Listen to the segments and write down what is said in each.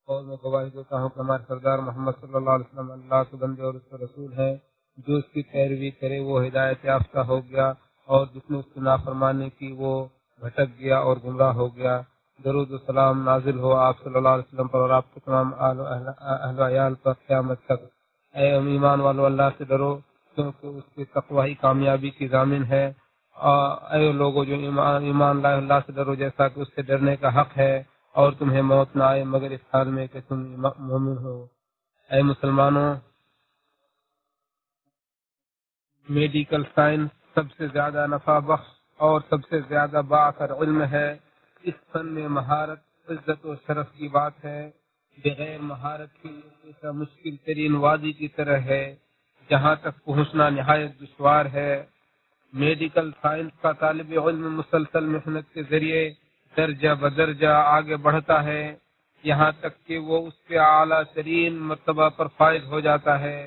اور میں گواہی دیتا ہوں کہ ہمارے سردار محمد صلی اللہ علیہ وسلم اللہ کے بندے اور اس کے رسول ہیں۔ جو اس کی پیروی کرے وہ ہدایت یافتہ ہو گیا، اور جس نے اس کی نافرمانی کی وہ بھٹک گیا اور گمراہ ہو گیا۔ درود و سلام نازل ہو آپ صلی اللہ علیہ وسلم پر اور آپ کے تمام اہل و عیال پر قیامت تک۔ اے ایمان والو، اللہ سے ڈرو کیونکہ اس کی تقوی ہی کامیابی کی ضامن ہے۔ اے لوگوں جو ایمان لائے، اللہ سے ڈرو جیسا کہ اس سے ڈرنے کا حق ہے، اور تمہیں موت نہ آئے مگر اس حال میں کہ تم مومن ہو۔ اے مسلمانوں، میڈیکل سائنس سب سے زیادہ نفع بخش اور سب سے زیادہ بااثر علم ہے۔ اس فن میں مہارت عزت و شرف کی بات ہے۔ بغیر مہارت کے ایسا مشکل ترین وادی کی طرح ہے جہاں تک پہنچنا نہایت دشوار ہے۔ میڈیکل سائنس کا طالب علم مسلسل محنت کے ذریعے درجہ بدرجہ آگے بڑھتا ہے، یہاں تک کہ وہ اس کے اعلیٰ ترین مرتبہ پر فائز ہو جاتا ہے،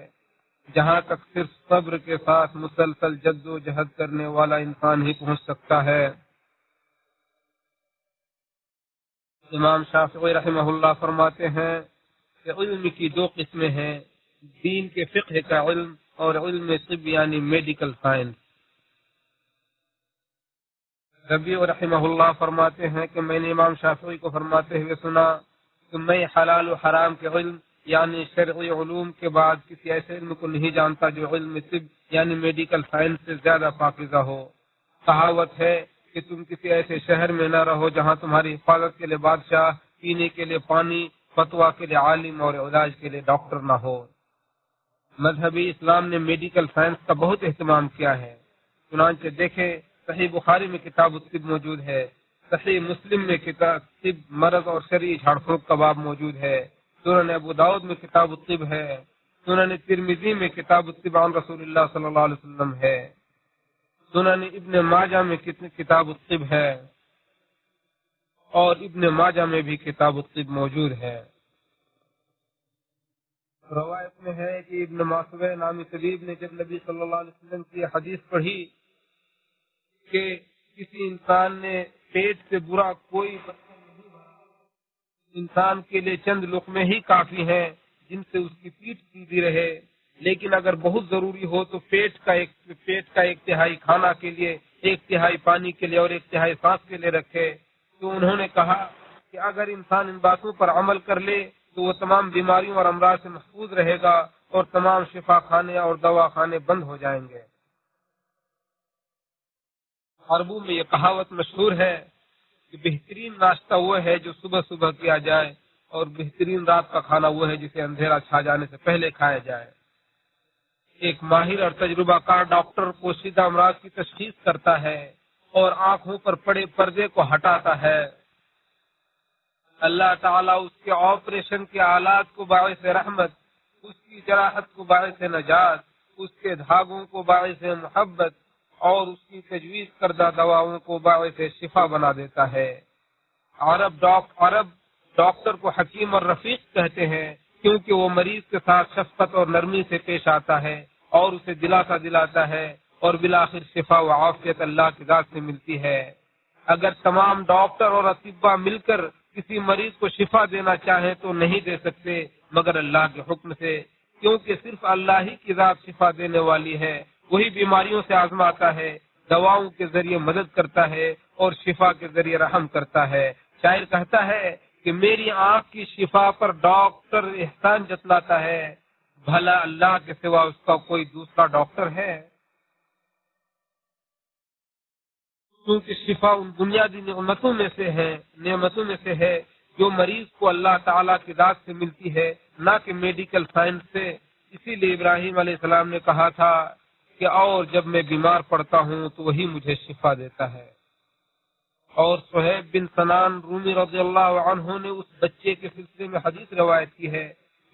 جہاں تک صرف صبر کے ساتھ مسلسل جد و جہد کرنے والا انسان ہی پہنچ سکتا ہے۔ امام شافعی رحمہ اللہ فرماتے ہیں کہ علم کی دو قسمیں ہیں، دین کے فقہ کا علم اور علم طب یعنی میڈیکل سائنس۔ ربیع رحمہ اللہ فرماتے ہیں کہ میں نے امام شافعی کو فرماتے ہوئے سنا کہ میں حلال و حرام کے علم یعنی شرعی علوم کے بعد کسی ایسے علم کو نہیں جانتا جو علم طب یعنی میڈیکل سائنس سے زیادہ پاکیزہ ہو۔ کہاوت ہے کہ تم کسی ایسے شہر میں نہ رہو جہاں تمہاری حفاظت کے لیے بادشاہ، پینے کے لیے پانی، فتویٰ کے لیے عالم اور علاج کے لیے ڈاکٹر نہ ہو۔ مذہبی اسلام نے میڈیکل سائنس کا بہت اہتمام کیا ہے، چنانچہ دیکھیں صحیح بخاری میں کتاب الطب موجود ہے، صحیح مسلم میں کتاب طب مرض اور شرعی جھاڑ پھونک کا باب موجود ہے، سنن ابو داؤد میں کتاب الطب ہے، سنن ترمذی میں کتاب الطب عن رسول اللہ صلی اللہ علیہ وسلم ہے، سنن ابن ماجہ میں کتاب الطب ہے، اور ابن ماجہ میں بھی کتاب الطب موجود ہے۔ روایت میں ہے کہ ابن ماسوہ نامی طبیب نے جب نبی صلی اللہ علیہ وسلم کی حدیث پڑھی کہ کسی انسان نے پیٹ سے برا کوئی انسان کے لیے چند لقمے ہی کافی ہیں جن سے اس کی پیٹ سیدھی رہے، لیکن اگر بہت ضروری ہو تو پیٹ کا ایک تہائی کھانا کے لیے، ایک تہائی پانی کے لیے اور ایک تہائی سانس کے لیے رکھے، تو انہوں نے کہا کہ اگر انسان ان باتوں پر عمل کر لے تو وہ تمام بیماریوں اور امراض سے محفوظ رہے گا اور تمام شفا خانے اور دوا خانے بند ہو جائیں گے۔ عربوں میں یہ کہاوت مشہور ہے کہ بہترین ناشتہ وہ ہے جو صبح صبح کیا جائے، اور بہترین رات کا کھانا وہ ہے جسے اندھیرا چھا جانے سے پہلے کھایا جائے۔ ایک ماہر اور تجربہ کار ڈاکٹر پوشیدہ امراض کی تشخیص کرتا ہے اور آنکھوں پر پڑے پردے کو ہٹاتا ہے۔ اللہ تعالیٰ اس کے آپریشن کے آلات کو باعث رحمت، اس کی جراحت کو باعث نجات، اس کے دھاگوں کو باعث محبت اور اس کی تجویز کردہ دواؤں کو باعث شفا بنا دیتا ہے۔ عرب ڈاکٹر کو حکیم اور رفیق کہتے ہیں کیونکہ وہ مریض کے ساتھ شفقت اور نرمی سے پیش آتا ہے اور اسے دلاسا دلاتا ہے، اور بالآخر شفا و عافیت اللہ کی ذات سے ملتی ہے۔ اگر تمام ڈاکٹر اور اطباء مل کر کسی مریض کو شفا دینا چاہیں تو نہیں دے سکتے مگر اللہ کے حکم سے، کیونکہ صرف اللہ ہی کی ذات شفا دینے والی ہے، وہی بیماریوں سے آزماتا ہے، دواؤں کے ذریعے مدد کرتا ہے اور شفا کے ذریعے رحم کرتا ہے۔ شاعر کہتا ہے کہ میری آنکھ کی شفا پر ڈاکٹر احسان جتلاتا ہے، بھلا اللہ کے سوا اس کا کوئی دوسرا ڈاکٹر ہے؟ کیونکہ شفا ان بنیادی نعمتوں میں سے ہے جو مریض کو اللہ تعالیٰ کی ذات سے ملتی ہے، نہ کہ میڈیکل سائنس سے۔ اسی لیے ابراہیم علیہ السلام نے کہا تھا کہ اور جب میں بیمار پڑتا ہوں تو وہی مجھے شفا دیتا ہے۔ اور صہیب بن سنان رومی رضی اللہ عنہ نے اس بچے کے سلسلے میں حدیث روایت کی ہے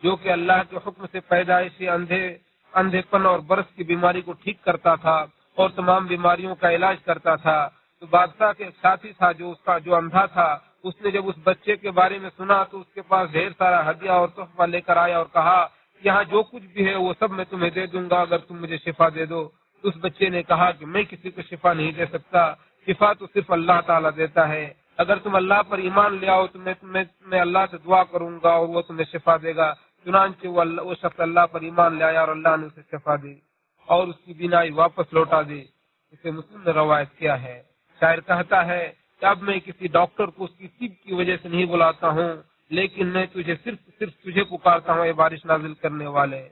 جو کہ اللہ کے حکم سے پیدائشی اندھے پن اور برس کی بیماری کو ٹھیک کرتا تھا اور تمام بیماریوں کا علاج کرتا تھا۔ تو بادشاہ کے ایک ساتھی تھا جو اندھا تھا، اس نے جب اس بچے کے بارے میں سنا تو اس کے پاس ڈھیر سارا ہدیہ اور تحفہ لے کر آیا اور کہا یہاں جو کچھ بھی ہے وہ سب میں تمہیں دے دوں گا اگر تم مجھے شفا دے دو۔ اس بچے نے کہا کہ میں کسی کو شفا نہیں دے سکتا، شفا تو صرف اللہ تعالیٰ دیتا ہے، اگر تم اللہ پر ایمان لے آؤ تو میں اللہ سے دعا کروں گا اور وہ تمہیں شفا دے گا۔ چنانچہ وہ شخص اللہ پر ایمان لے آیا اور اللہ نے اسے شفا دی اور اس کی بینائی واپس لوٹا دی۔ اسے مسلم نے روایت کیا ہے۔ شاعر کہتا ہے کہ اب میں کسی ڈاکٹر کو اس کی طب کی وجہ سے نہیں بلاتا ہوں، لیکن میں صرف تجھے پکارتا ہوں، اے بارش نازل کرنے والے۔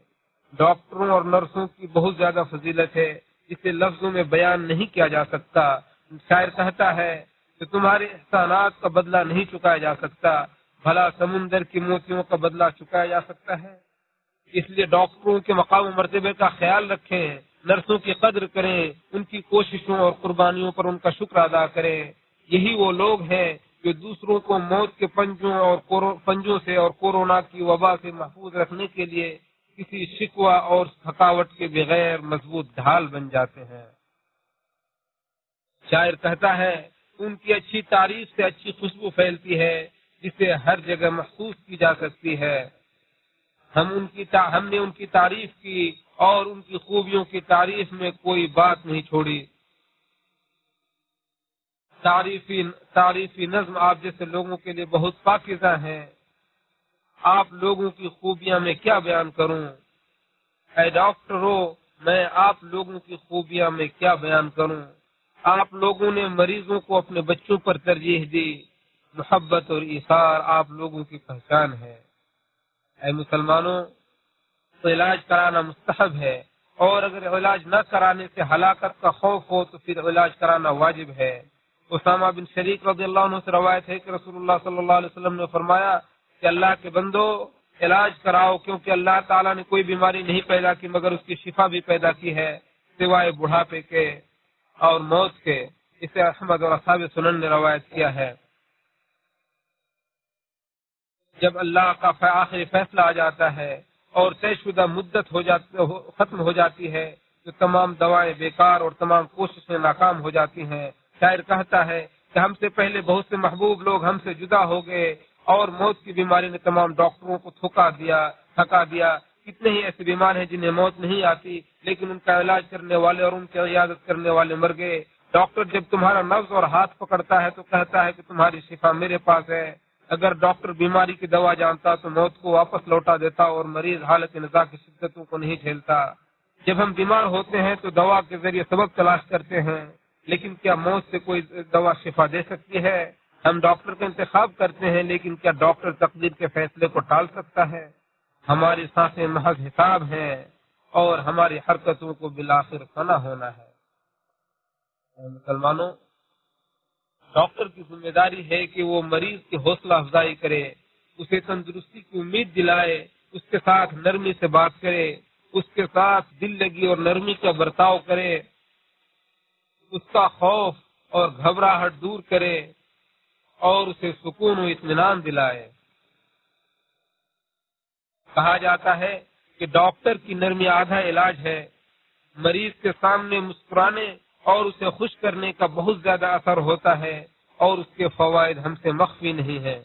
ڈاکٹروں اور نرسوں کی بہت زیادہ فضیلت ہے، اسے لفظوں میں بیان نہیں کیا جا سکتا۔ شاعر کہتا ہے کہ تمہارے احسانات کا بدلہ نہیں چکایا جا سکتا، بھلا سمندر کی موتیوں کا بدلہ چکایا جا سکتا ہے؟ اس لیے ڈاکٹروں کے مقام و مرتبے کا خیال رکھیں، نرسوں کی قدر کریں، ان کی کوششوں اور قربانیوں پر ان کا شکر ادا کریں۔ یہی وہ لوگ ہیں جو دوسروں کو موت کے پنجوں سے اور کورونا کی وبا سے محفوظ رکھنے کے لیے کسی شکوہ اور تھکاوٹ کے بغیر مضبوط ڈھال بن جاتے ہیں۔ شاعر کہتا ہے ان کی اچھی تعریف سے اچھی خوشبو پھیلتی ہے جسے ہر جگہ محسوس کی جا سکتی ہے۔ ہم نے ان کی تعریف کی اور ان کی خوبیوں کی تعریف میں کوئی بات نہیں چھوڑی۔ تعریفی نظم آپ جیسے لوگوں کے لیے بہت پاکیزہ ہے۔ آپ لوگوں کی خوبیاں میں کیا بیان کروں؟ اے ڈاکٹرو، میں آپ لوگوں کی خوبیاں میں کیا بیان کروں؟ آپ لوگوں نے مریضوں کو اپنے بچوں پر ترجیح دی۔ محبت اور ایثار آپ لوگوں کی پہچان ہے۔ اے مسلمانوں، تو علاج کرانا مستحب ہے، اور اگر علاج نہ کرانے سے ہلاکت کا خوف ہو تو پھر علاج کرانا واجب ہے۔ اسامہ بن شریک رضی اللہ عنہ سے روایت ہے کہ رسول اللہ صلی اللہ علیہ وسلم نے فرمایا کہ اللہ کے بندو علاج کراؤ، کیونکہ اللہ تعالیٰ نے کوئی بیماری نہیں پیدا کی مگر اس کی شفا بھی پیدا کی ہے، سوائے بڑھاپے کے اور موت کے۔ اسے احمد اور اصحاب سنن نے روایت کیا ہے۔ جب اللہ کا آخری فیصلہ آ جاتا ہے اور طے شدہ مدت ختم ہو جاتی ہے تو تمام دوائیں بیکار اور تمام کوششیں ناکام ہو جاتی ہیں۔ شاعر کہتا ہے کہ ہم سے پہلے بہت سے محبوب لوگ ہم سے جدا ہو گئے اور موت کی بیماری نے تمام ڈاکٹروں کو تھکا دیا۔ کتنے ہی ایسے بیمار ہیں جنہیں موت نہیں آتی، لیکن ان کا علاج کرنے والے اور ان کی عیادت کرنے والے مر گئے۔ ڈاکٹر جب تمہارا نبض اور ہاتھ پکڑتا ہے تو کہتا ہے کہ تمہاری شفا میرے پاس ہے۔ اگر ڈاکٹر بیماری کی دوا جانتا تو موت کو واپس لوٹا دیتا اور مریض حالت نزاع کی شدتوں کو نہیں جھیلتا۔ جب ہم بیمار ہوتے ہیں تو دوا کے ذریعے سبب تلاش کرتے ہیں، لیکن کیا موت سے کوئی دوا شفا دے سکتی ہے؟ ہم ڈاکٹر کا انتخاب کرتے ہیں، لیکن کیا ڈاکٹر تقدیر کے فیصلے کو ٹال سکتا ہے؟ ہماری سانسیں محض حساب ہیں اور ہماری حرکتوں کو بالآخر فنا ہونا ہے۔ مسلمانوں، ڈاکٹر کی ذمہ داری ہے کہ وہ مریض کی حوصلہ افزائی کرے، اسے تندرستی کی امید دلائے، اس کے ساتھ نرمی سے بات کرے، اس کے ساتھ دل لگی اور نرمی کا برتاؤ کرے، اس کا خوف اور گھبراہٹ دور کرے اور اسے سکون و اطمینان دلائے۔ کہا جاتا ہے کہ ڈاکٹر کی نرمی آدھا علاج ہے۔ مریض کے سامنے مسکرانے اور اسے خوش کرنے کا بہت زیادہ اثر ہوتا ہے اور اس کے فوائد ہم سے مخفی نہیں ہیں۔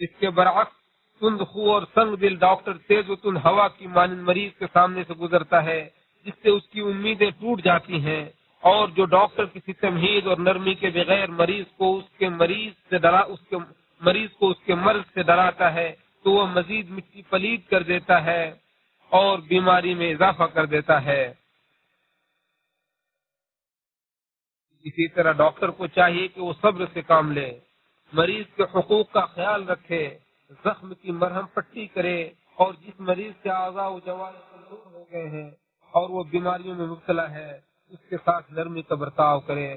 اس کے برعکس تند خو اور سنگ دل ڈاکٹر تیز و تند ہوا کی مانند مریض کے سامنے سے گزرتا ہے، جس سے اس کی امیدیں ٹوٹ جاتی ہیں، اور جو ڈاکٹر کسی تمہید اور نرمی کے بغیر مریض کو اس کے مرض سے ڈراتا ہے تو وہ مزید مٹی پلید کر دیتا ہے اور بیماری میں اضافہ کر دیتا ہے۔ اسی طرح ڈاکٹر کو چاہیے کہ وہ صبر سے کام لے، مریض کے حقوق کا خیال رکھے، زخم کی مرہم پٹی کرے، اور جس مریض کے اعضاء و جوارح کمزور ہو گئے ہیں اور وہ بیماریوں میں مبتلا ہے اس کے ساتھ نرمی کا برتاؤ کرے۔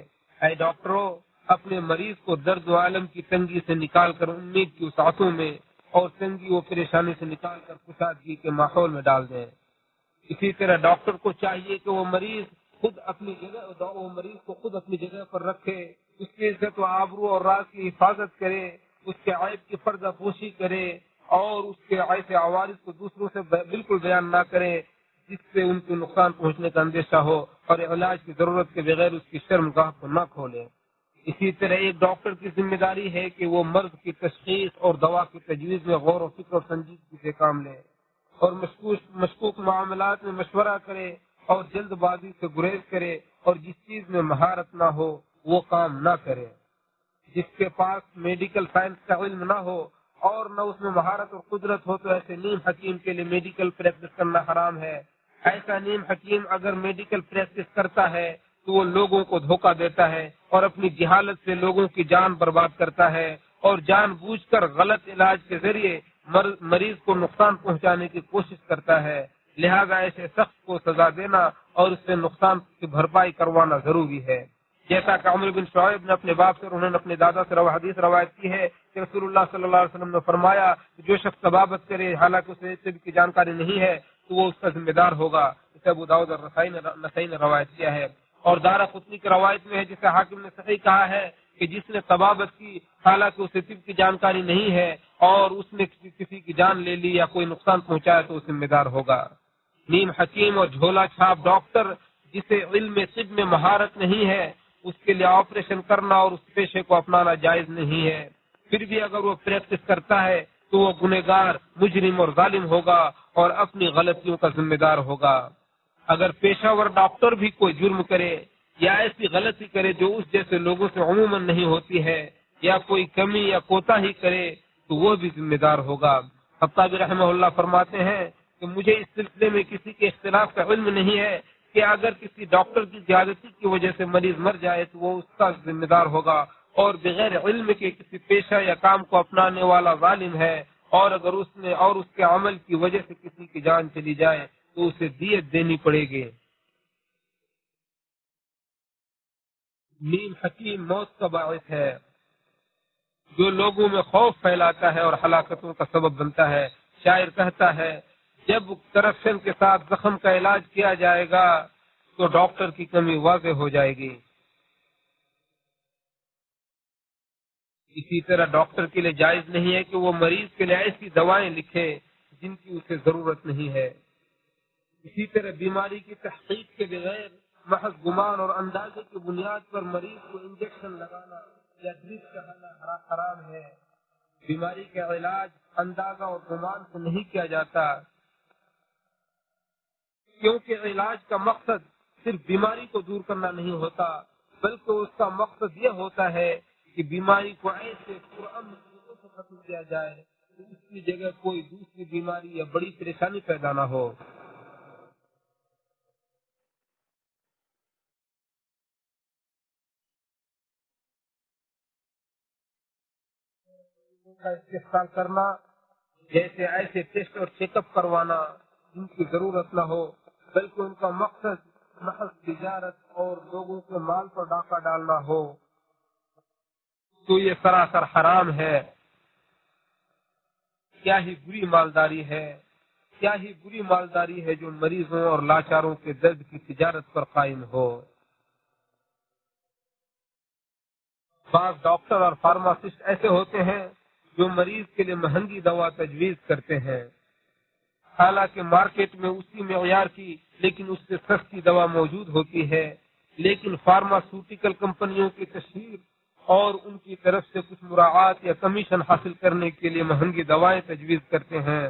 اے ڈاکٹروں، اپنے مریض کو درد و عالم کی تنگی سے نکال کر امید کی وسعتوں میں اور تنگی و پریشانی سے نکال کر کشادگی کے ماحول میں ڈال دیں۔ اسی طرح ڈاکٹر کو چاہیے کہ وہ مریض کو خود اپنی جگہ پر رکھے، اس کی عزت و آبرو اور راز کی حفاظت کرے، اس کے عیب کی پردہ پوشی کرے اور اس کے ایسے عوارض کو دوسروں سے بالکل بیان نہ کرے جس سے ان کو نقصان پہنچنے کا اندیشہ ہو، اور علاج کی ضرورت کے بغیر اس کی شرمگاہ کو نہ کھولے۔ اسی طرح ایک ڈاکٹر کی ذمہ داری ہے کہ وہ مرض کی تشخیص اور دوا کی تجویز میں غور و فکر اور سنجیدگی سے کام لے، اور مشکوک معاملات میں مشورہ کرے اور جلد بازی سے گریز کرے، اور جس چیز میں مہارت نہ ہو وہ کام نہ کرے۔ جس کے پاس میڈیکل سائنس کا علم نہ ہو اور نہ اس میں مہارت اور قدرت ہو، تو ایسے نیم حکیم کے لیے میڈیکل پریکٹس کرنا حرام ہے۔ ایسا نیم حکیم اگر میڈیکل پریکٹس کرتا ہے تو وہ لوگوں کو دھوکہ دیتا ہے اور اپنی جہالت سے لوگوں کی جان برباد کرتا ہے اور جان بوجھ کر غلط علاج کے ذریعے مریض کو نقصان پہنچانے کی کوشش کرتا ہے۔ لہذا ایسے شخص کو سزا دینا اور اس سے نقصان کی بھرپائی کروانا ضروری ہے۔ جیسا کہ عمرو بن شعیب نے اپنے باپ سے اور انہوں نے اپنے دادا سے حدیث روایت کی ہے کہ رسول اللہ صلی اللہ علیہ وسلم نے فرمایا کہ جو شخص طبابت کرے حالانکہ اسے طب کی جانکاری نہیں ہے تو وہ اس کا ذمہ دار ہوگا۔ اسے ابو داؤد اور نسائی نے روایت کیا ہے، اور دارقطنی کی روایت میں ہے جسے حاکم نے صحیح کہا ہے کہ جس نے طبابت کی حالانکہ اسے طب کی جانکاری نہیں ہے اور اس نے کسی کی جان لے لی یا کوئی نقصان پہنچایا تو وہ ذمہ دار ہوگا۔ نیم حکیم اور جھولا چھاپ ڈاکٹر جسے علم طب میں مہارت نہیں ہے، اس کے لیے آپریشن کرنا اور اس پیشے کو اپنانا جائز نہیں ہے۔ پھر بھی اگر وہ پریکٹس کرتا ہے تو وہ گنہگار، مجرم اور ظالم ہوگا اور اپنی غلطیوں کا ذمہ دار ہوگا۔ اگر پیشہ ور ڈاکٹر بھی کوئی جرم کرے یا ایسی غلطی کرے جو اس جیسے لوگوں سے عموماً نہیں ہوتی ہے یا کوئی کمی یا کوتاہی کرے تو وہ بھی ذمہ دار ہوگا۔ خطابی رحمہ اللہ فرماتے ہیں کہ مجھے اس سلسلے میں کسی کے اختلاف کا علم نہیں ہے کہ اگر کسی ڈاکٹر کی زیادتی کی وجہ سے مریض مر جائے تو وہ اس کا ذمہ دار ہوگا، اور بغیر علم کے کسی پیشہ یا کام کو اپنانے والا ظالم ہے، اور اگر اس نے اور اس کے عمل کی وجہ سے کسی کی جان چلی جائے تو اسے دیت دینی پڑے گی۔ نیم حکیم موت کا باعث ہے، جو لوگوں میں خوف پھیلاتا ہے اور ہلاکتوں کا سبب بنتا ہے۔ شاعر کہتا ہے جب کرپشن کے ساتھ زخم کا علاج کیا جائے گا تو ڈاکٹر کی کمی واضح ہو جائے گی۔ اسی طرح ڈاکٹر کے لیے جائز نہیں ہے کہ وہ مریض کے لیے ایسی دوائیں لکھے جن کی اسے ضرورت نہیں ہے۔ اسی طرح بیماری کی تحقیق کے بغیر محض گمان اور اندازے کی بنیاد پر مریض کو انجیکشن لگانا یا ڈرپ چڑھانا حرام ہے۔ بیماری کا علاج اندازہ اور گمان سے نہیں کیا جاتا، کیونکہ علاج کا مقصد صرف بیماری کو دور کرنا نہیں ہوتا، بلکہ اس کا مقصد یہ ہوتا ہے کہ بیماری کو ایسے پرامن طریقے سے ختم کیا جائے کہ اس کی جگہ کوئی دوسری بیماری یا بڑی پریشانی پیدا نہ ہو۔ کا استحصال کرنا، جیسے ایسے ٹیسٹ اور چیک اپ کروانا جن کی ضرورت نہ ہو، بلکہ ان کا مقصد محض تجارت اور لوگوں کے مال پر ڈاکہ ڈالنا ہو، تو یہ سراسر حرام ہے۔ کیا ہی بری مالداری ہے، کیا ہی بری مالداری ہے جو مریضوں اور لاچاروں کے درد کی تجارت پر قائم ہو۔ بعض ڈاکٹر اور فارماسسٹ ایسے ہوتے ہیں جو مریض کے لیے مہنگی دوا تجویز کرتے ہیں، حالانکہ مارکیٹ میں اسی معیار کی لیکن اس سے سستی دوا موجود ہوتی ہے، لیکن فارماسیوٹیکل کمپنیوں کی تشہیر اور ان کی طرف سے کچھ مراعات یا کمیشن حاصل کرنے کے لیے مہنگی دوائیں تجویز کرتے ہیں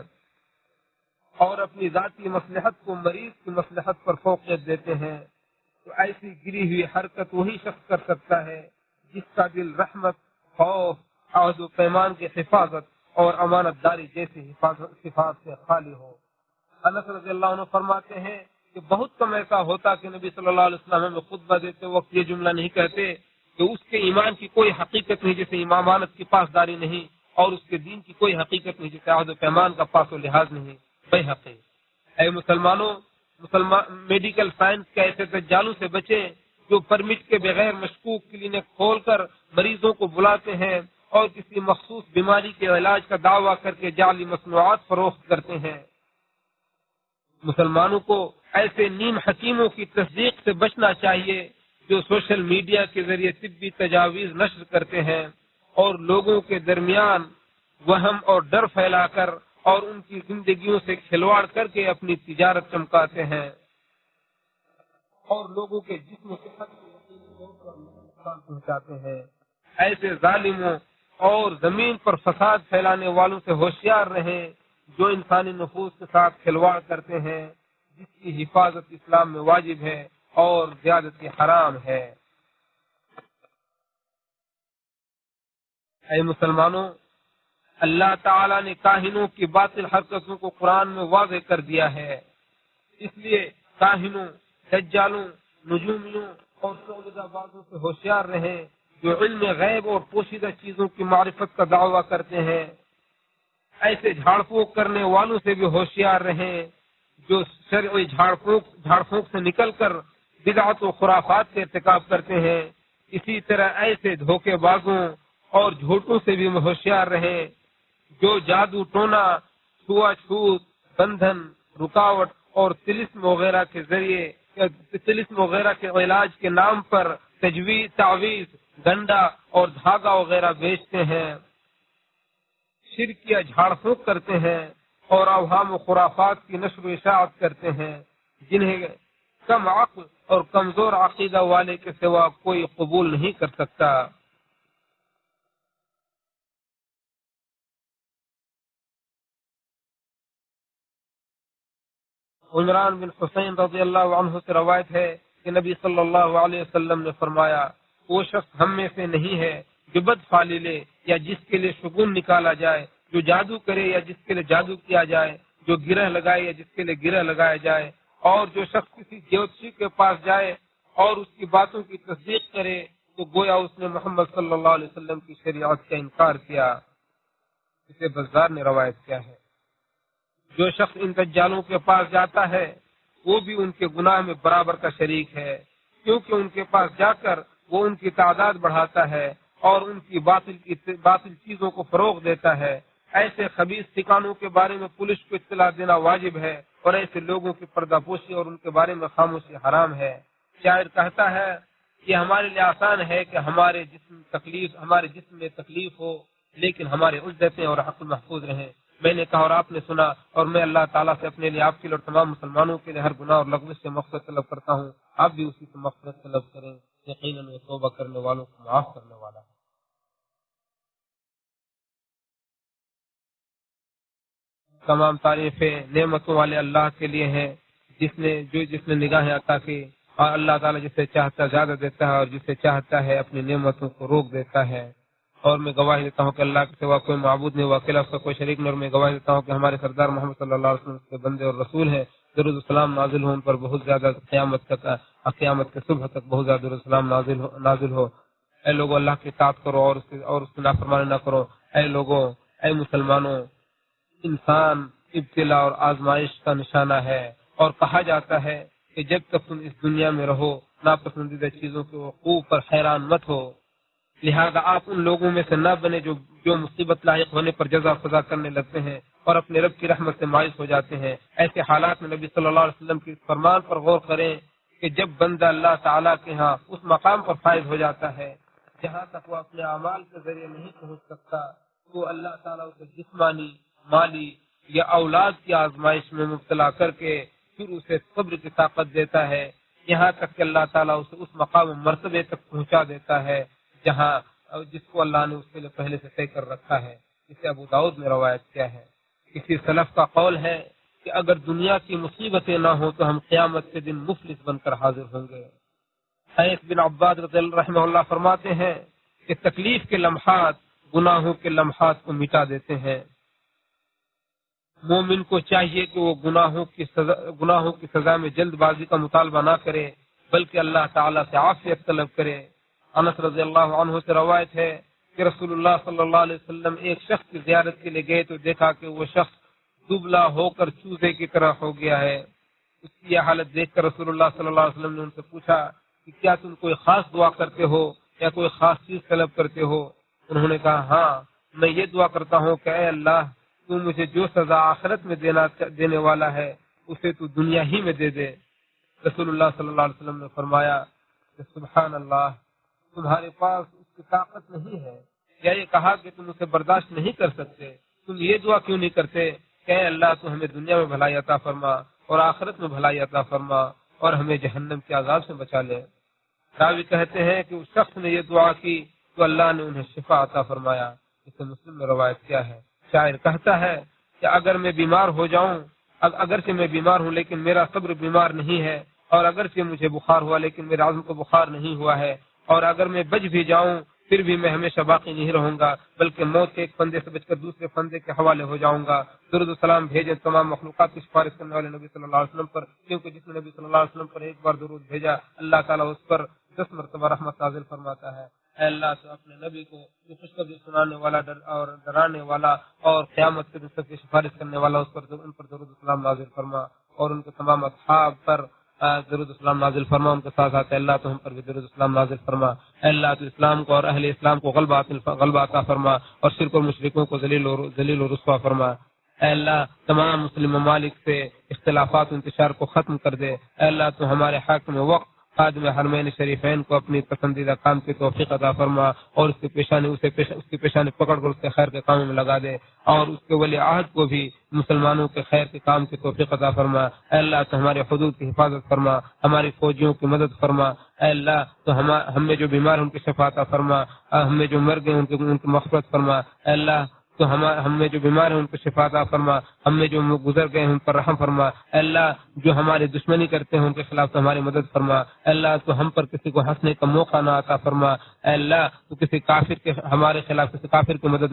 اور اپنی ذاتی مصلحت کو مریض کی مصلحت پر فوقیت دیتے ہیں۔ تو ایسی گری ہوئی حرکت وہی شخص کر سکتا ہے جس کا دل رحمت، خوف، عہد و پیمان کی حفاظت اور امانت داری جیسی صفات سے خالی ہو۔ انس رضی اللہ عنہ فرماتے ہیں کہ بہت کم ایسا ہوتا کہ نبی صلی اللہ علیہ وسلم میں خطبہ دیتے وقت یہ جملہ نہیں کہتے کہ اس کے ایمان کی کوئی حقیقت نہیں جیسے امامانت کی پاسداری نہیں، اور اس کے دین کی کوئی حقیقت نہیں جیسے عہد و پیمان کا پاس و لحاظ نہیں۔ بیہقی۔ اے مسلمانوں، میڈیکل سائنس کے ایسے دجالوں سے بچیں جو پرمٹ کے بغیر مشکوک کلینک کھول کر مریضوں کو بلاتے ہیں اور کسی مخصوص بیماری کے علاج کا دعویٰ کر کے جعلی مصنوعات فروخت کرتے ہیں۔ مسلمانوں کو ایسے نیم حکیموں کی تصدیق سے بچنا چاہیے جو سوشل میڈیا کے ذریعے طبی تجاویز نشر کرتے ہیں اور لوگوں کے درمیان وہم اور ڈر پھیلا کر اور ان کی زندگیوں سے کھلواڑ کر کے اپنی تجارت چمکاتے ہیں اور لوگوں کے جسم و صحت کو یقینی طور پر نقصان پہنچاتے ہیں۔ ایسے ظالموں اور زمین پر فساد پھیلانے والوں سے ہوشیار رہیں جو انسانی نفوس کے ساتھ کھلواڑ کرتے ہیں، جس کی حفاظت اسلام میں واجب ہے اور زیادتی حرام ہے۔ اے مسلمانوں، اللہ تعالیٰ نے کاہنوں کی باطل حرکتوں کو قرآن میں واضح کر دیا ہے، اس لیے کاہنوں، دجالوں، نجومیوں اور سوگدہ بازوں سے ہوشیار رہیں جو علم غیب اور پوشیدہ چیزوں کی معرفت کا دعویٰ کرتے ہیں۔ ایسے جھاڑ پھونک کرنے والوں سے بھی ہوشیار رہیں جو شرعی جھاڑ پھونک سے نکل کر بدعت و خرافات کے ارتکاب کرتے ہیں۔ اسی طرح ایسے دھوکے بازوں اور جھوٹوں سے بھی ہوشیار رہیں جو جادو ٹونا، چھوا چھوت، بندھن، رکاوٹ اور طلسم وغیرہ کے ذریعے طلسم وغیرہ کے علاج کے نام پر تعویذ، گنڈا اور دھاگا وغیرہ بیچتے ہیں، شرکیہ جھاڑ پھونک کرتے ہیں اور اوہام و خرافات کی نشر و اشاعت کرتے ہیں، جنہیں کم عقل اور کمزور عقیدہ والے کے سوا کوئی قبول نہیں کر سکتا۔ عمران بن حسین رضی اللہ عنہ سے روایت ہے کہ نبی صلی اللہ علیہ وسلم نے فرمایا، وہ شخص ہم میں سے نہیں ہے جو بد فعلی لے یا جس کے لیے شگون نکالا جائے، جو جادو کرے یا جس کے لیے جادو کیا جائے، جو گرہ لگائے یا جس کے لیے گرہ لگایا جائے، اور جو شخص کسی جوتشی کے پاس جائے اور اس کی باتوں کی تصدیق کرے تو گویا اس نے محمد صلی اللہ علیہ وسلم کی شریعت کا انکار کیا۔ اسے بزار نے روایت کیا ہے۔ جو شخص ان دجالوں کے پاس جاتا ہے وہ بھی ان کے گناہ میں برابر کا شریک ہے، کیونکہ ان کے پاس جا کر وہ ان کی تعداد بڑھاتا ہے اور ان کی باطل چیزوں کو فروغ دیتا ہے۔ ایسے خبیث ٹھکانوں کے بارے میں پولیس کو اطلاع دینا واجب ہے اور ایسے لوگوں کی پردہ پوشی اور ان کے بارے میں خاموشی حرام ہے۔ شاعر کہتا ہے کہ ہمارے لیے آسان ہے کہ ہمارے جسم میں تکلیف ہو لیکن ہمارے عزتیں اور حق محفوظ رہیں۔ میں نے کہا اور آپ نے سنا، اور میں اللہ تعالیٰ سے اپنے لیے، آپ کے لیے اور تمام مسلمانوں کے لیے ہر گناہ اور لغزش سے مغفرت طلب کرتا ہوں۔ آپ بھی اسی سے مغفرت طلب کریں، یقیناً وہ توبہ کرنے والوں کو معاف کرنے والا ہے۔ تمام تعریفیں نعمتوں والے اللہ کے لیے ہیں جس نے نگاہیں عطا کی، اور اللہ تعالیٰ جسے چاہتا زیادہ دیتا ہے اور جسے چاہتا ہے اپنی نعمتوں کو روک دیتا ہے۔ اور میں گواہی دیتا ہوں کہ اللہ کے سوا کوئی معبود نہیں، واقعہ اس کا کوئی شریک نہیں، اور میں گواہی دیتا ہوں کہ ہمارے سردار محمد صلی اللہ علیہ وسلم کے بندے اور رسول ہیں۔ درود السلام نازل ہو ان پر بہت زیادہ، قیامت کے صبح تک بہت زیادہ درود السلام نازل ہو۔ اے لوگوں، اللہ کی اطاعت کرو اور اس کی نافرمانی نہ کرو۔ اے لوگوں، اے مسلمانوں، انسان ابتلا اور آزمائش کا نشانہ ہے، اور کہا جاتا ہے کہ جب تک تم اس دنیا میں رہو ناپسندیدہ چیزوں کے وقوع پر حیران مت ہو، لہذا آپ ان لوگوں میں سے نہ بنے جو مصیبت لاحق ہونے پر جزا فضا کرنے لگتے ہیں اور اپنے رب کی رحمت سے مایوس ہو جاتے ہیں۔ ایسے حالات میں نبی صلی اللہ علیہ وسلم کے فرمان پر غور کریں کہ جب بندہ اللہ تعالیٰ کے ہاں اس مقام پر فائز ہو جاتا ہے جہاں تک وہ اپنے اعمال کے ذریعے نہیں پہنچ سکتا، تو اللہ تعالیٰ اسے جسمانی، مالی یا اولاد کی آزمائش میں مبتلا کر کے پھر اسے صبر کی طاقت دیتا ہے، یہاں تک کہ اللہ تعالیٰ اسے اس مقام مرتبے تک پہنچا دیتا ہے جس کو اللہ نے اس کے لیے پہلے سے طے کر رکھا ہے۔ اسے ابو داؤد میں روایت کیا ہے۔ کسی سلف کا قول ہے کہ اگر دنیا کی مصیبتیں نہ ہوں تو ہم قیامت کے دن مفلس بن کر حاضر ہوں گے۔ حیث بن عباد رضی اللہ رحمہ اللہ فرماتے ہیں کہ تکلیف کے لمحات گناہوں کے لمحات کو مٹا دیتے ہیں۔ مومن کو چاہیے کہ وہ گناہوں کی سزا میں جلد بازی کا مطالبہ نہ کرے بلکہ اللہ تعالیٰ سے عافیت طلب کرے۔ انس رضی اللہ عنہ سے روایت ہے کہ رسول اللہ صلی اللہ علیہ وسلم ایک شخص کی زیارت کے لیے گئے تو دیکھا کہ وہ شخص دبلا ہو کر چوزے کی طرح ہو گیا ہے۔ اس کی یہ حالت دیکھ کر رسول اللہ صلی اللہ علیہ وسلم نے ان سے پوچھا کہ کیا تم کوئی خاص دعا کرتے ہو یا کوئی خاص چیز طلب کرتے ہو؟ انہوں نے کہا ہاں، میں یہ دعا کرتا ہوں کہ اے اللہ، تو مجھے جو سزا آخرت میں دینے والا ہے اسے تو دنیا ہی میں دے دے۔ رسول اللہ صلی اللہ علیہ وسلم نے فرمایا کہ سبحان اللہ، تمہارے پاس اس کی طاقت نہیں ہے، یا یہ کہا کہ تم اسے برداشت نہیں کر سکتے، تم یہ دعا کیوں نہیں کرتے کہ اے اللہ تو ہمیں دنیا میں بھلائی عطا فرما اور آخرت میں بھلائی عطا فرما اور ہمیں جہنم کے عذاب سے بچا لے۔ راوی کہتے ہیں کہ اس شخص نے یہ دعا کی تو اللہ نے انہیں شفا عطا فرمایا۔ اسے مسلم میں روایت کیا ہے۔ شاعر کہتا ہے کہ اگر میں بیمار ہو جاؤں، اگرچہ میں بیمار ہوں لیکن میرا صبر بیمار نہیں ہے، اور اگرچہ مجھے بخار ہوا لیکن میرے عزم کو بخار نہیں ہوا ہے، اور اگر میں بچ بھی جاؤں پھر بھی میں ہمیشہ باقی نہیں رہوں گا، بلکہ موت کے ایک فندے سے بچ کر دوسرے فندے کے حوالے ہو جاؤں گا۔ درود و سلام بھیجے تمام مخلوقات کی سفارش کرنے والے نبی صلی اللہ علیہ وسلم پر، کیونکہ جس نے نبی صلی اللہ علیہ وسلم پر ایک بار درود بھیجا اللہ تعالیٰ اس پر 10 مرتبہ رحمت نازل فرماتا ہے۔ اے اللہ تو اپنے نبی کو جو خوشخبری سنانے والا اور ڈرانے والا اور قیامت کے دن سب کی سفارش کرنے والا اس پر ان پر درود و سلام نازل فرما، اور ان کے تمام اصحاب پر درود و سلام نازل فرما، ان کے ساتھ ساتھ اللہ تو ہم پر بھی درود و سلام نازل فرما۔ اے اللہ تو اسلام کو اور اہل اسلام کو غلبہ عطا فرما، اور شرک و مشرکوں کو ذلیل و رسوا فرما۔ اے اللہ تمام مسلم ممالک سے اختلافات و انتشار کو ختم کر دے۔ اے اللہ تو ہمارے حاکم وقت خادم حرمین شریفین کو اپنی پسندیدہ کام کی توفیق عطا فرما، اور اس کی پیشانی پکڑ کر اس کے خیر کے کاموں میں لگا دے، اور اس کے ولی عہد کو بھی مسلمانوں کے خیر کے کام کی توفیق عطا فرما۔ اے اللہ تو ہمارے حدود کی حفاظت فرما، ہماری فوجیوں کی مدد فرما۔ اے اللہ تو ہم میں جو بیمار ان کی شفا عطا فرما، ہم میں جو مر گئے ان کی مغفرت فرما۔ اے اللہ تو ہم میں جو بیمار ہیں ان کو شفا عطا فرما، ہم میں جو گزر گئے ہیں ان پر رحم فرما۔ اے اللہ جو ہماری دشمنی کرتے ہیں ان کے خلاف تو ہماری مدد فرما۔ اے اللہ تو ہم پر کسی کو ہنسنے کا موقع نہ عطا فرما۔ اے اللہ تو کسی کافر کے ہمارے خلاف کسی کافر کی مدد